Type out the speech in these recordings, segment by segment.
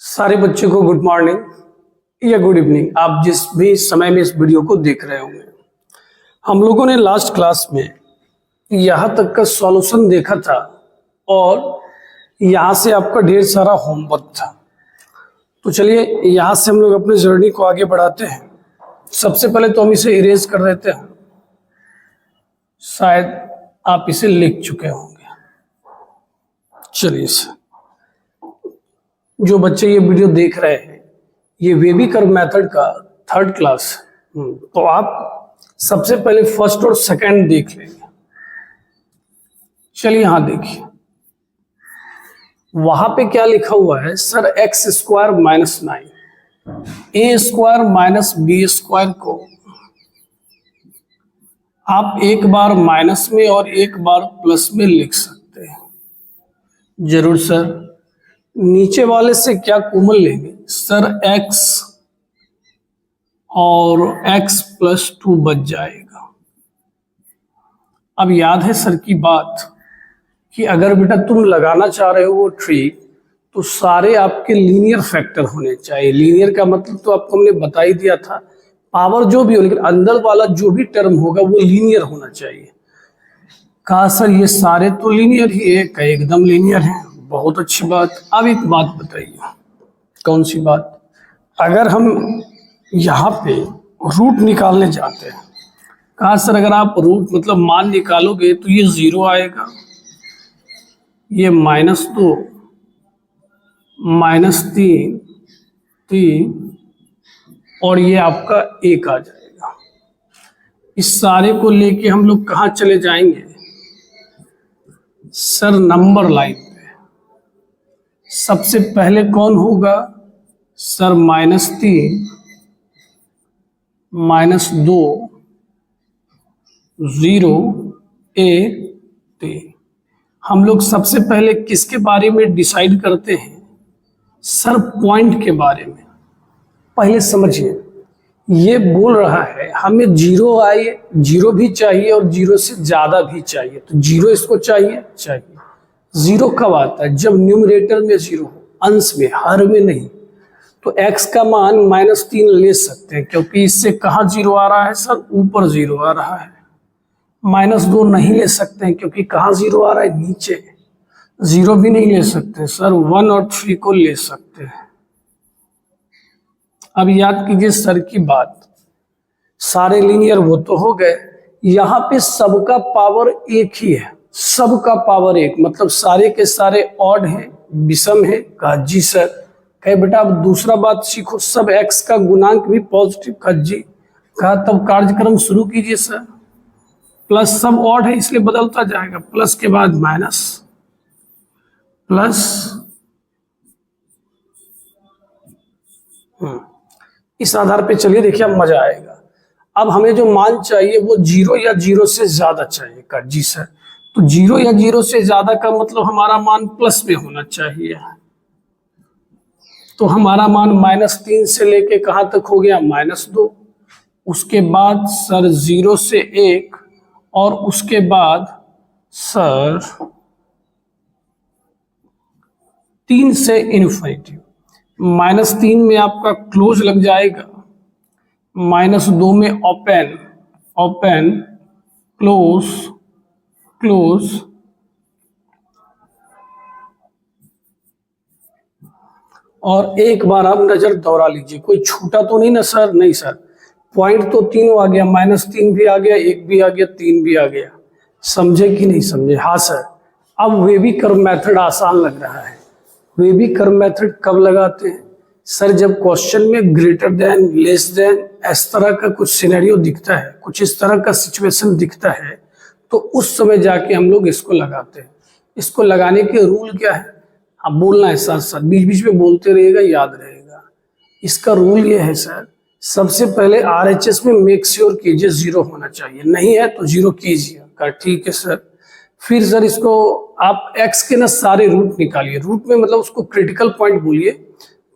सारे बच्चों को गुड मॉर्निंग या गुड इवनिंग। आप जिस भी समय में इस वीडियो को देख रहे होंगे, हम लोगों ने लास्ट क्लास में यहाँ तक का सॉल्यूशन देखा था और यहाँ से आपका ढेर सारा होमवर्क था। तो चलिए यहाँ से हम लोग अपनी जर्नी को आगे बढ़ाते हैं। सबसे पहले तो हम इसे इरेज कर देते हैं, शायद आप इसे लिख चुके होंगे। चलिए जो बच्चे ये वीडियो देख रहे हैं, ये वेबी कर्व मेथड का थर्ड क्लास, तो आप सबसे पहले फर्स्ट और सेकंड देख लेंगे। चलिए यहां देखिए, वहां पे क्या लिखा हुआ है, सर एक्स स्क्वायर माइनस 9 ए स्क्वायर माइनस बी स्क्वायर को आप एक बार माइनस में और एक बार प्लस में लिख सकते हैं। जरूर सर। नीचे वाले से क्या कॉमन लेंगे, सर x और x प्लस 2 बच जाएगा। अब याद है सर की बात कि अगर बेटा तुम लगाना चाह रहे हो वो ट्री, तो सारे आपके लीनियर फैक्टर होने चाहिए। लीनियर का मतलब तो आपको हमने बता ही दिया था, पावर जो भी हो, लेकिन अंदर वाला जो भी टर्म होगा वो लीनियर होना चाहिए। कहा सर ये सारे तो लीनियर ही है, कई एकदम लीनियर है। बहुत अच्छी बात। अब एक बात बताइए, कौन सी बात? अगर हम यहाँ पे रूट निकालने जाते हैं, कहा सर अगर आप रूट मतलब मान निकालोगे तो ये 0 आएगा, ये -2 -3 3 और ये आपका 1 आ जाएगा। इस सारे को लेके हम लोग कहाँ चले जाएंगे, सर नंबर लाइन पे। सबसे पहले कौन होगा, सर -3 -2 0 1 3। हम लोग सबसे पहले किसके बारे में डिसाइड करते हैं, सर पॉइंट के बारे में। पहले समझिए, ये बोल रहा है हमें 0 आए, 0 भी चाहिए और 0 से ज्यादा भी चाहिए, तो 0 इसको चाहिए। 0 कब आता है, जब न्यूमरेटर में 0 हो, अंश में, हर में नहीं। तो x का मान -3 ले सकते हैं, क्योंकि इससे कहाँ 0 आ रहा है, सर ऊपर 0 आ रहा है। -2 नहीं ले सकते हैं, क्योंकि कहाँ 0 आ रहा है, नीचे। 0 भी नहीं ले सकते सर, 1 और 3 को ले सकते हैं। अब याद कीजिए सर की बात, सारे लीनियर वो तो हो गए, यहाँ पे सबका पावर एक ही है। सबका पावर 1 मतलब सारे के सारे ऑड हैं, विषम है। कहा जी सर। कहे बेटा अब दूसरा बात सीखो, सब x का गुणांक भी पॉजिटिव। कहा जी। कहा तब कार्यक्रम शुरू कीजिए सर। प्लस सब ऑड है इसलिए बदलता जाएगा, प्लस के बाद माइनस, प्लस इस आधार पे चलिए, देखिए अब मजा आएगा। अब हमें जो मान चाहिए वो 0 या 0 से ज्यादा चाहिए। कहा जी सर। तो 0 या 0 से ज्यादा का मतलब हमारा मान प्लस में होना चाहिए। तो हमारा मान -3 से लेके कहां तक हो गया, -2। उसके बाद सर 0 से 1 और उसके बाद सर 3 से इन्फिनिटी। -3 में आपका क्लोज लग जाएगा, -2 में ओपन, ओपन क्लोज, क्लोज, और एक बार आप नजर दौड़ा लीजिए, कोई छूटा तो नहीं ना सर? नहीं सर। पॉइंट तो तीनों आ गया, -3 भी आ गया, 1 भी आ गया, 3 भी आ गया। समझे कि नहीं समझे? हाँ सर। अब वेबी कर्व मेथड आसान लग रहा है। वेबी कर्व मेथड कब लगाते हैं सर? जब क्वेश्चन में ग्रेटर देन, लेस देन, इस तरह का कुछ सिनेरियो दिखता है, कुछ इस तरह का सिचुएशन दिखता है, तो उस समय जाके हम लोग इसको लगाते हैं। इसको लगाने के रूल क्या है, आप बोलना है साथ साथ, बीच बीच में बोलते रहिएगा, याद रहेगा। इसका रूल ये है सर, सबसे पहले RHS में मेक श्योर कीजिए 0 होना चाहिए, नहीं है तो 0 कीजिए। कहा ठीक है सर। फिर सर इसको आप x के ना सारे रूट निकालिए। रूट में मतलब उसको क्रिटिकल पॉइंट बोलिए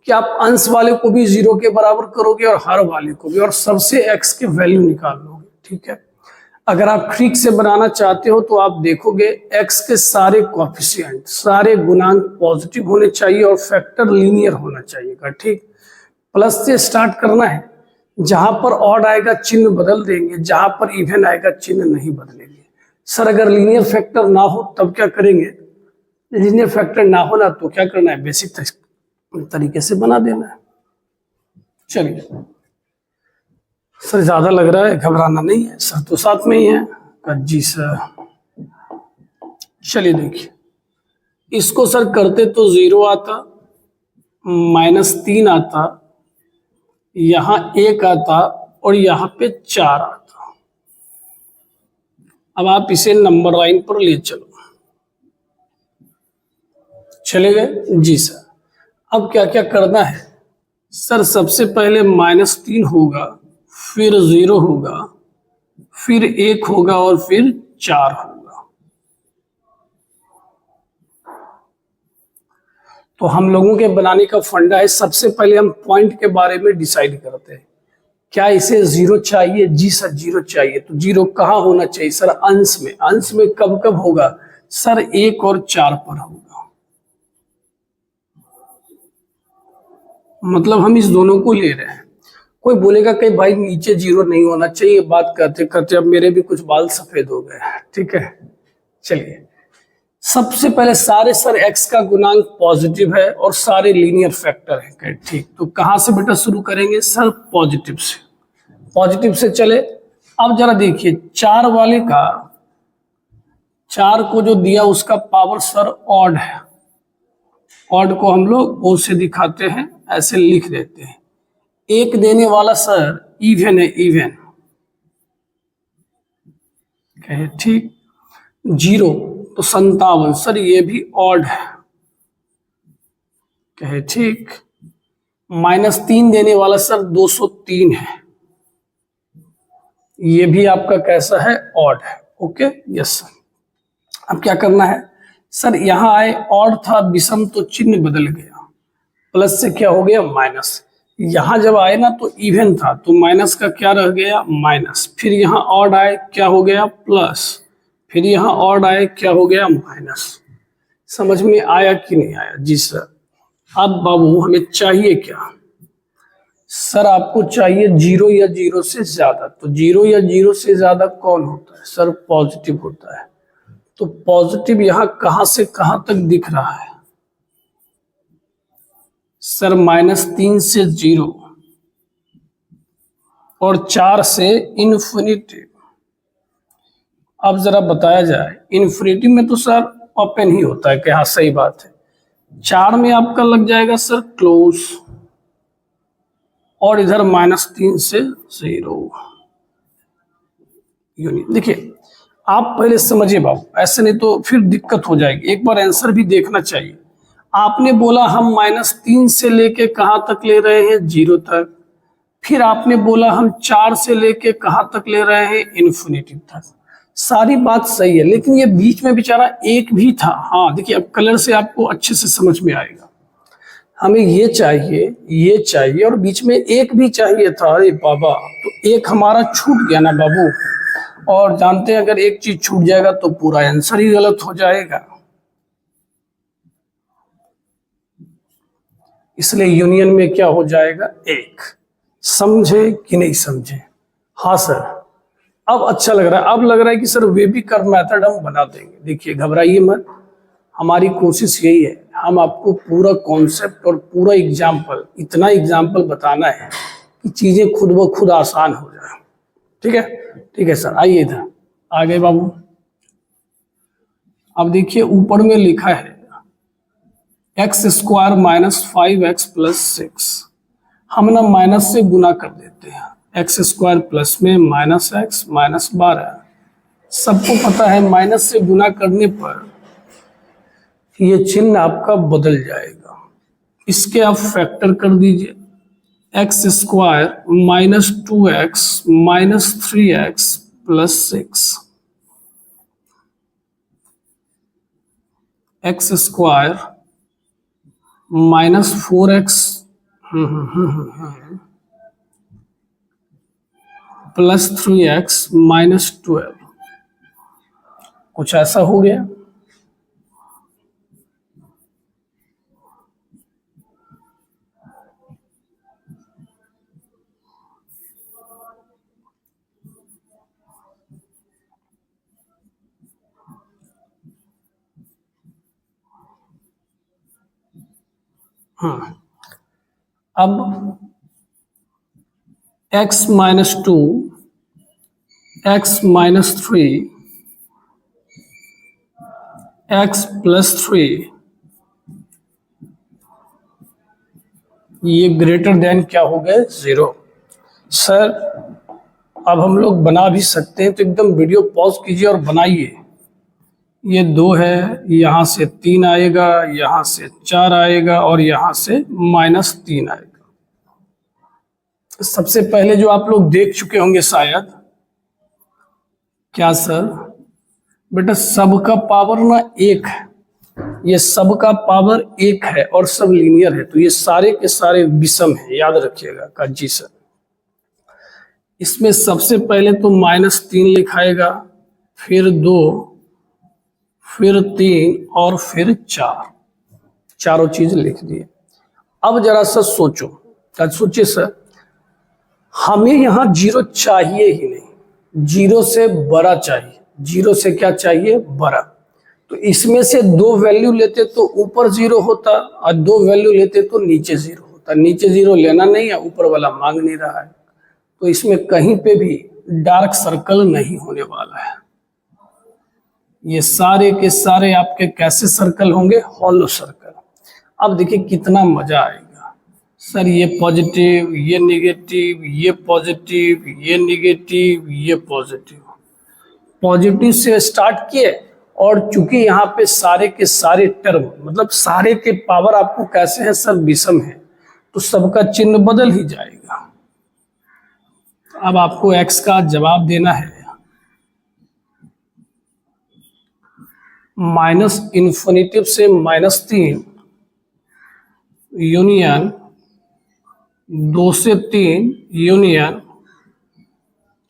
कि आप अंश वाले को भी 0 के बराबर करोगे और हर वाले को भी, और सबसे x के वैल्यू निकाल लोगे। ठीक है। अगर आप ठीक से बनाना चाहते हो तो आप देखोगे x के सारे कोएफिशिएंट, सारे गुणांक पॉजिटिव होने चाहिए और फैक्टर लीनियर होना चाहिए। ठीक, प्लस से स्टार्ट करना है, जहां पर ऑड आएगा चिन्ह बदल देंगे, जहां पर इवन आएगा चिन्ह नहीं बदलेंगे। सर अगर लीनियर फैक्टर ना हो तब क्या करेंगे? लीनियर फैक्टर ना हो ना तो क्या करना है? बेसिक तरीके से बना देना है। चलिए सर ज्यादा लग रहा है, घबराना नहीं है, सर तो साथ में ही है। जी सर, चलिए देखिए, इसको सर करते तो 0 आता, -3 आता, यहां 1 आता और यहां पे 4 आता। अब आप इसे नंबर लाइन पर ले चलो, चले गए? जी सर। अब क्या क्या करना है सर? सबसे पहले -3 होगा, फिर 0 होगा, फिर 1 होगा और फिर 4 होगा। तो हम लोगों के बनाने का फंडा है, सबसे पहले हम पॉइंट के बारे में डिसाइड करते हैं। क्या इसे 0 चाहिए? जी सर 0 चाहिए। तो 0 कहाँ होना चाहिए सर? अंश में। अंश में कब कब होगा सर? 1 और 4 पर होगा। मतलब हम इस दोनों को ले रहे हैं। कोई बोलेगा कि भाई नीचे 0 नहीं होना चाहिए, बात करते करते अब मेरे भी कुछ बाल सफेद हो गए। ठीक है, चलिए सबसे पहले सारे सर x का गुणांक पॉजिटिव है और सारे लीनियर फैक्टर है। ठीक, तो कहां से बेटा शुरू करेंगे सर? पॉजिटिव से। पॉजिटिव से चले। अब जरा देखिए 4 वाले का, 4 को जो दिया उसका पावर सर ऑड है। ऑड को हम लोग ओ से दिखाते हैं, ऐसे लिख देते हैं। 1 देने वाला सर इवन है, इवन। कहे ठीक। 0 तो 57 सर, ये भी ऑड है। कहे ठीक। -3 देने वाला सर 203 है, ये भी आपका कैसा है? ऑड है। Okay, yes sir. अब क्या करना है सर? यहां आए, ऑड था, विषम तो चिन्ह बदल गया, प्लस से क्या हो गया? माइनस। यहां जब आए ना तो इवन था, तो माइनस का क्या रह गया? माइनस। फिर यहाँ ऑड आए, क्या हो गया? प्लस। फिर यहाँ ऑड आए, क्या हो गया? माइनस। समझ में आया कि नहीं आया? जी सर। अब बाबू हमें चाहिए क्या सर? आपको चाहिए 0 या 0 से ज्यादा। तो 0 या 0 से ज्यादा कौन होता है सर? पॉजिटिव होता है। तो पॉजिटिव यहां कहां से कहां तक दिख रहा है सर? -3 से 0 और 4 से इन्फिनिटी। अब जरा बताया जाए, इन्फिनिटी में तो सर ओपन ही होता है, क्या? सही बात है। 4 में आपका लग जाएगा सर क्लोज, और इधर -3 से 0 यूनिट। देखिए आप पहले समझिए बाबू, ऐसे नहीं तो फिर दिक्कत हो जाएगी। एक बार आंसर भी देखना चाहिए। आपने बोला हम -3 से लेके कहां तक ले रहे हैं? 0 तक। फिर आपने बोला हम 4 से लेके कहां तक ले रहे हैं? इन्फिनिटी तक। सारी बात सही है, लेकिन ये बीच में बेचारा 1 भी था। हाँ देखिए, अब कलर से आपको अच्छे से समझ में आएगा। हमें ये चाहिए और बीच में 1 भी चाहिए था। अरे बाबा, तो 1 हमारा छूट गया ना बाबू। और जानते हैं अगर एक चीज छूट जाएगा तो पूरा आंसर ही गलत हो जाएगा। इसलिए यूनियन में क्या हो जाएगा? 1। समझे कि नहीं समझे? हाँ सर, अब अच्छा लग रहा है। अब लग रहा है कि सर वे भी कर्व मेथड हम बना देंगे। देखिए घबराइए मत, हमारी कोशिश यही है, हम आपको पूरा कॉन्सेप्ट और पूरा एग्जाम्पल, इतना एग्जाम्पल बताना है कि चीजें खुद ब खुद आसान हो जाए। ठीक है? ठीक है सर, आइए इधर आ गए बाबू। अब देखिए ऊपर में लिखा है x² - 5x + 6। हम ना माइनस से गुना कर देते हैं। x² प्लस में -x -12। सबको पता है माइनस से गुना करने पर ये चिन्ह आपका बदल जाएगा। इसके आप फैक्टर कर दीजिए। x² - 2x - 3x + 6। x² - 4x + 3x - 12। कुछ ऐसा हो गया। अब x-2 x-3 x+3 ये ग्रेटर देन क्या हो गए 0। सर अब हम लोग बना भी सकते हैं, तो एकदम वीडियो पॉज कीजिए और बनाइए। ये 2 है, यहाँ से 3 आएगा, यहाँ से 4 आएगा और यहाँ से -3 आएगा। सबसे पहले जो आप लोग देख चुके होंगे शायद, क्या सर बेटा सबका पावर ना 1 है, ये सबका पावर 1 है और सब लीनियर है, तो ये सारे के सारे विषम है, याद रखिएगा का जी सर। इसमें सबसे पहले तो -3 लिखाएगा, फिर 2, फिर 3 और फिर 4, चारों चीज लिख दिए। अब जरा सा सोचो, क्या सोचिए सर, हमें यहाँ 0 चाहिए ही नहीं, 0 से बड़ा चाहिए। 0 से क्या चाहिए, बड़ा। तो इसमें से 2 वैल्यू लेते तो ऊपर 0 होता और 2 वैल्यू लेते तो नीचे 0 होता। नीचे 0 लेना नहीं है, ऊपर वाला मांग नहीं रहा है, तो इसमें कहीं पे भी डार्क सर्कल नहीं होने वाला है। ये सारे के सारे आपके कैसे सर्कल होंगे, हॉलो सर्कल। अब देखिए कितना मजा आएगा सर, ये पॉजिटिव, ये नेगेटिव, ये पॉजिटिव, ये नेगेटिव, ये पॉजिटिव। पॉजिटिव से स्टार्ट किए और चूंकि यहाँ पे सारे के सारे टर्म मतलब सारे के पावर आपको कैसे हैं सर, विषम है, तो सबका चिन्ह बदल ही जाएगा। अब आपको x का जवाब देना है, -∞ से -3 यूनियन 2 से 3 यूनियन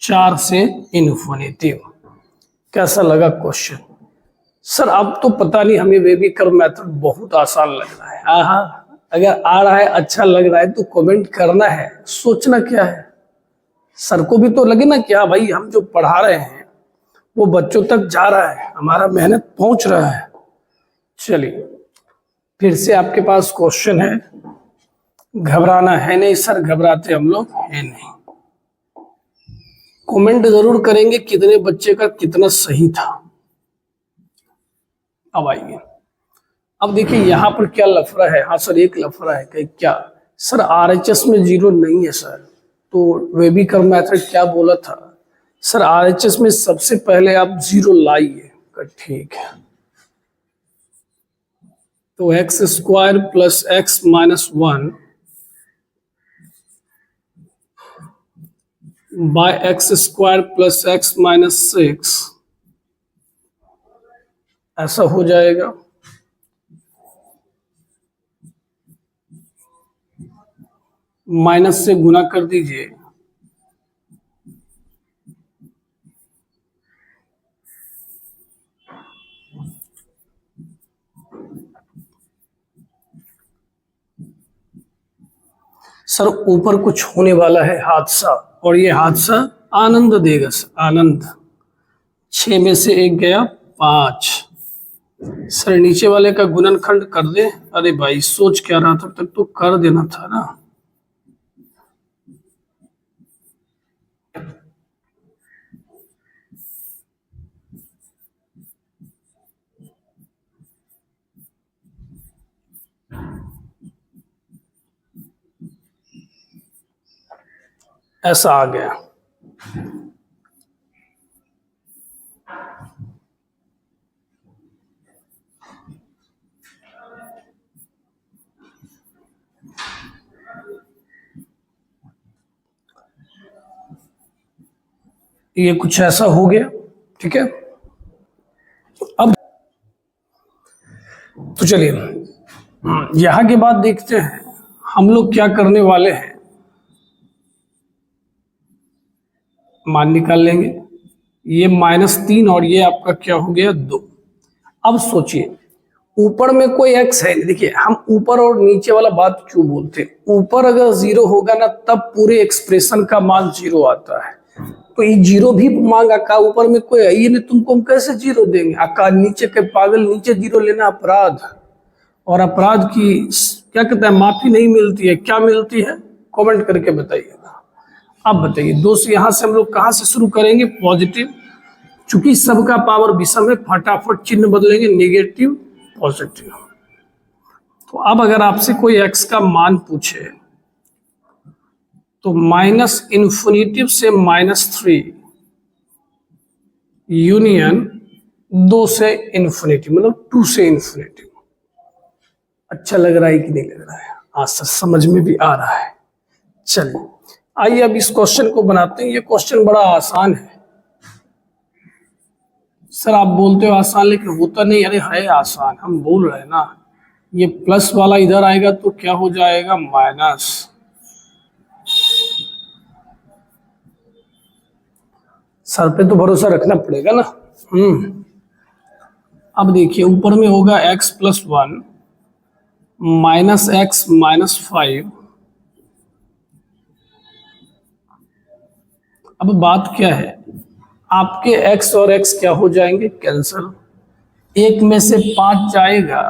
4 से इन्फिनिटी। कैसा लगा क्वेश्चन सर? अब तो पता नहीं, हमें बेबी कर्व मेथड बहुत आसान लग रहा है। हाँ, अगर आ रहा है, अच्छा लग रहा है तो कमेंट करना है, सोचना क्या है। सर को भी तो लगे ना कि हाँ भाई हम जो पढ़ा रहे हैं वो बच्चों तक जा रहा है, हमारा मेहनत पहुंच रहा है। चलिए फिर से आपके पास क्वेश्चन है। घबराना है नहीं सर, घबराते हम लोग है नहीं। कमेंट जरूर करेंगे कितने बच्चे का कितना सही था। अब आइए, अब देखिए यहाँ पर क्या लफड़ा है। हाँ सर एक लफड़ा है कि क्या सर, RHS में 0 नहीं है सर, तो वेबी कर्व मेथड क्या बोला था सर, RHS में सबसे पहले आप 0 लाइए। ठीक है, तो x² + x - 1 by x² + x - 6 ऐसा हो जाएगा। माइनस से गुना कर दीजिए, सर ऊपर कुछ होने वाला है हादसा, और ये हादसा आनंद देगा सर, आनंद। 6 में से 1 गया 5। सर नीचे वाले का गुणनखंड कर दे। अरे भाई सोच क्या रहा था, तक तो कर देना था ना। ऐसा आ गया। ये कुछ ऐसा हो गया, ठीक है। अब तो चलिए यहां के बाद देखते हैं हम लोग क्या करने वाले हैं। मान निकाल लेंगे, ये -3 और ये आपका क्या हो गया 2। अब सोचिए ऊपर में कोई x है, देखिए हम ऊपर और नीचे वाला बात क्यों बोलते हैं, ऊपर अगर 0 होगा ना तब पूरे एक्सप्रेशन का मान 0 आता है। तो ये 0 भी मांगा का, ऊपर में कोई है ही नहीं, तुमको हम कैसे 0 देंगे आका, नीचे के पागल, नीचे 0 लेना अपराध, और अपराध की क्या कहते हैं माफी नहीं मिलती है, क्या मिलती है कमेंट करके बताइएगा। अब बताइए दोस्त, यहां से हम लोग कहां से शुरू करेंगे, पॉजिटिव, चूंकि सबका पावर विषम है फटाफट चिन्ह बदलेंगे, नेगेटिव पॉजिटिव। तो अब अगर आपसे कोई x का मान पूछे तो -इन्फिनिटी से -3 यूनियन 2 से इन्फिनिटी, मतलब 2 से इन्फिनिटी। अच्छा लग रहा है कि नहीं लग रहा है, आंसर समझ में भी आ रहा है। चलिए आइए अब इस क्वेश्चन को बनाते हैं। ये क्वेश्चन बड़ा आसान है सर, आप बोलते हो आसान लेकिन होता नहीं, अरे है आसान, हम बोल रहे हैं ना। ये प्लस वाला इधर आएगा तो क्या हो जाएगा माइनस, सर पे तो भरोसा रखना पड़ेगा ना। अब देखिए ऊपर में होगा x + 1 -x - 5। अब बात क्या है, आपके x और x क्या हो जाएंगे कैंसिल, एक में से 5 जाएगा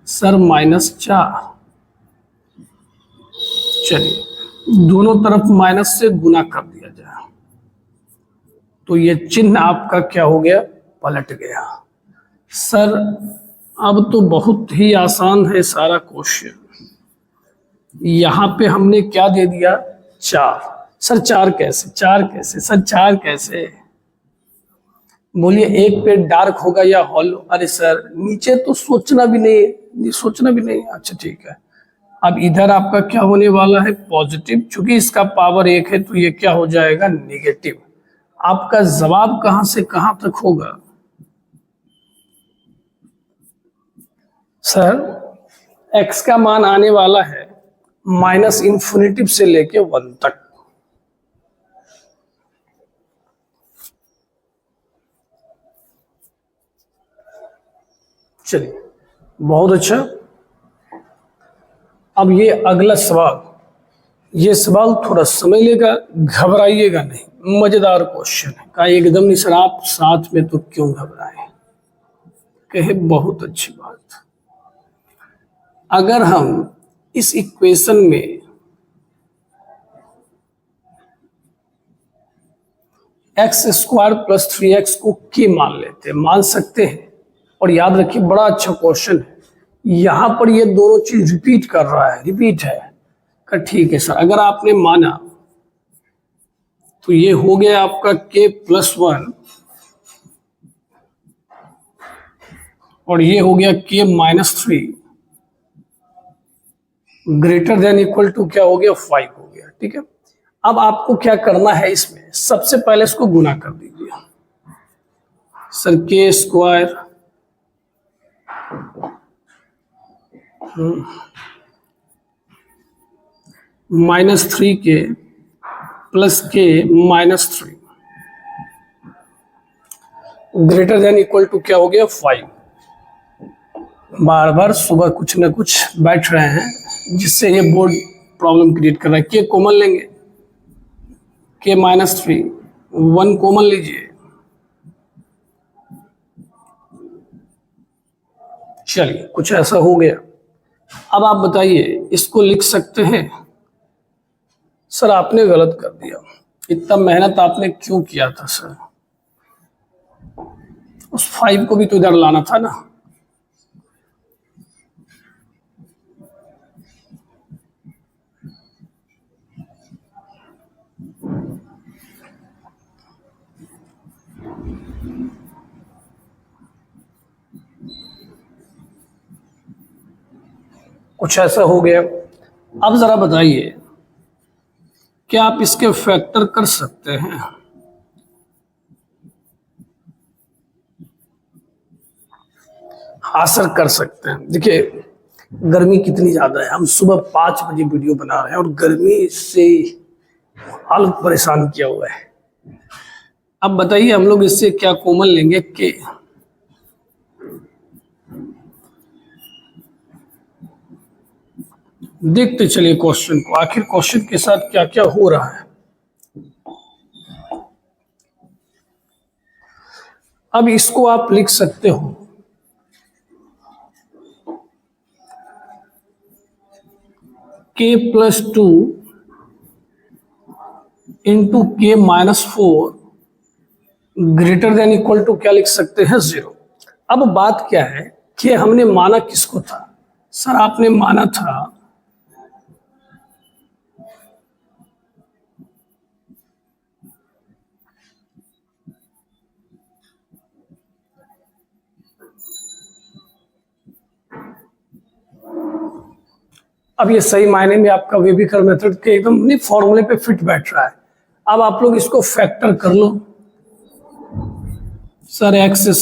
सर -4। चलिए दोनों तरफ माइनस से गुना कर दिया जाए तो ये चिन्ह आपका क्या हो गया, पलट गया। सर अब तो बहुत ही आसान है सारा क्वेश्चन, यहाँ पे हमने क्या दे दिया 4। सर 4 कैसे, 4 कैसे सर, 4 कैसे, बोलिए एक पे डार्क होगा या हॉलो, अरे सर नीचे तो सोचना भी नहीं, सोचना भी नहीं। अच्छा ठीक है, अब इधर आपका क्या होने वाला है पॉजिटिव, चूंकि इसका पावर 1 है तो ये क्या हो जाएगा नेगेटिव। आपका जवाब कहां से कहां तक होगा सर, x का मान आने वाला है -इन्फिनिटी से लेके 1 तक। चलिए बहुत अच्छा। अब ये अगला सवाल, ये सवाल थोड़ा समय लेगा, घबराइएगा नहीं, मजेदार क्वेश्चन है। कहा एकदम नहीं सर आप साथ में तो क्यों घबराए, कहे बहुत अच्छी बात। अगर हम इस इक्वेशन में x² + 3x को k मान लेते हैं, मान सकते हैं, और याद रखिए बड़ा अच्छा क्वेश्चन है, यहां पर ये दोनों चीज रिपीट कर रहा है, रिपीट है। ठीक है सर, अगर आपने माना तो ये हो गया आपका k + 1 और ये हो गया k - 3 > क्या हो गया 5 हो गया। ठीक है, अब आपको क्या करना है, इसमें सबसे पहले इसको गुना कर दीजिए सर, k² -3k + k - 3 > क्या हो गया 5। बार बार सुबह कुछ ना कुछ बैठ रहे हैं जिससे ये बोर्ड प्रॉब्लम क्रिएट कर रहा है। k कॉमन लेंगे, k - 3 1 कॉमन लीजिए, चलिए कुछ ऐसा हो गया। अब आप बताइए इसको लिख सकते हैं, सर आपने गलत कर दिया, इतना मेहनत आपने क्यों किया था सर, उस 5 को भी तो इधर लाना था ना। कुछ ऐसा हो गया। अब जरा बताइए क्या आप इसके फैक्टर कर सकते हैं, हाँ सर कर सकते हैं। देखिए गर्मी कितनी ज्यादा है, हम सुबह 5 बजे वीडियो बना रहे हैं और गर्मी से हालत परेशान किया हुआ है। अब बताइए हम लोग इससे क्या कॉमन लेंगे, के। देखते चलिए क्वेश्चन को, आखिर क्वेश्चन के साथ क्या क्या हो रहा है। अब इसको आप लिख सकते हो k+2 into k-4 greater than equal to क्या लिख सकते हैं, 0। अब बात क्या है कि हमने माना किसको था सर, आपने माना था अब ये सही मायने में आपका वेबिकर मेथड के एकदम नहीं फॉर्मूले पे फिट बैठ रहा है। अब आप लोग इसको फैक्टर कर लो सर, x²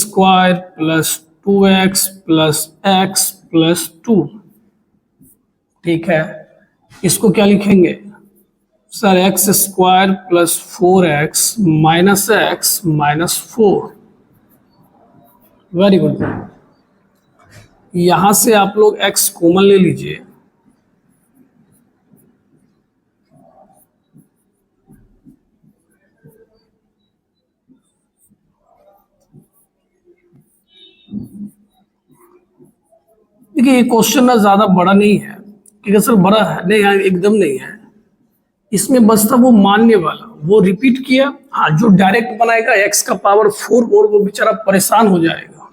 + 2x + x + 2, ठीक है। इसको क्या लिखेंगे sir, x² + 4x - x - 4। Very good. यहां से आप लोग x कॉमन ले लीजिए, देखिए ये क्वेश्चन ना ज्यादा बड़ा नहीं है, क्योंकि सर बड़ा है नहीं है, एकदम नहीं है। इसमें बस था वो मानने वाला, वो रिपीट किया। हाँ, जो डायरेक्ट बनाएगा x का पावर 4 और वो बेचारा परेशान हो जाएगा।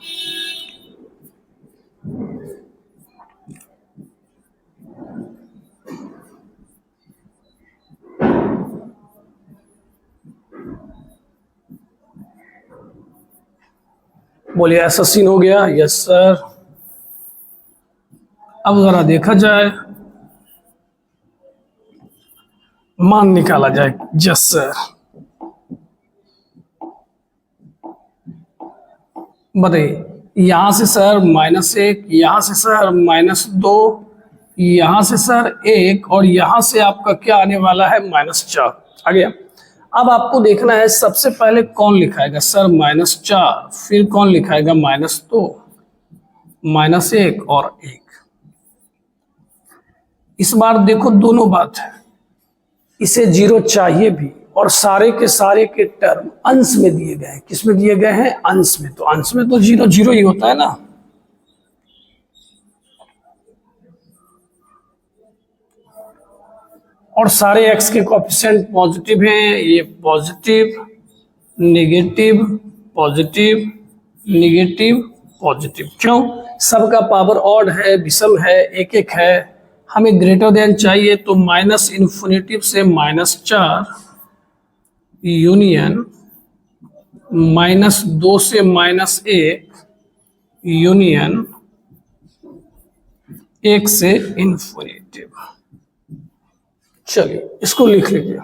बोलिए ऐसा सीन हो गया, यस सर। अब जरा देखा जाए, मान निकाला जाए, यस सर। बताइए, यहां से सर -1, यहां से सर -2, यहां से सर 1 और यहां से आपका क्या आने वाला है, -4 आ गया। अब आपको देखना है सबसे पहले कौन लिखाएगा सर, -4, फिर कौन लिखाएगा -2, -1 और 1। इस बार देखो दोनों बात है, इसे 0 चाहिए भी और सारे के टर्म अंश में दिए गए हैं। किस में दिए गए हैं, अंश में। तो अंश में तो 0 0 ही होता है ना। और सारे x के कोएफिशिएंट पॉजिटिव हैं, ये positive negative positive negative positive. क्यों, सबका पावर ऑड है, विषम है, एक एक है। हमें ग्रेटर देन चाहिए, तो -∞ से -4 यूनियन -2 से -1 यूनियन 1 से इन्फिनिटी। चलिए इसको लिख लीजिए।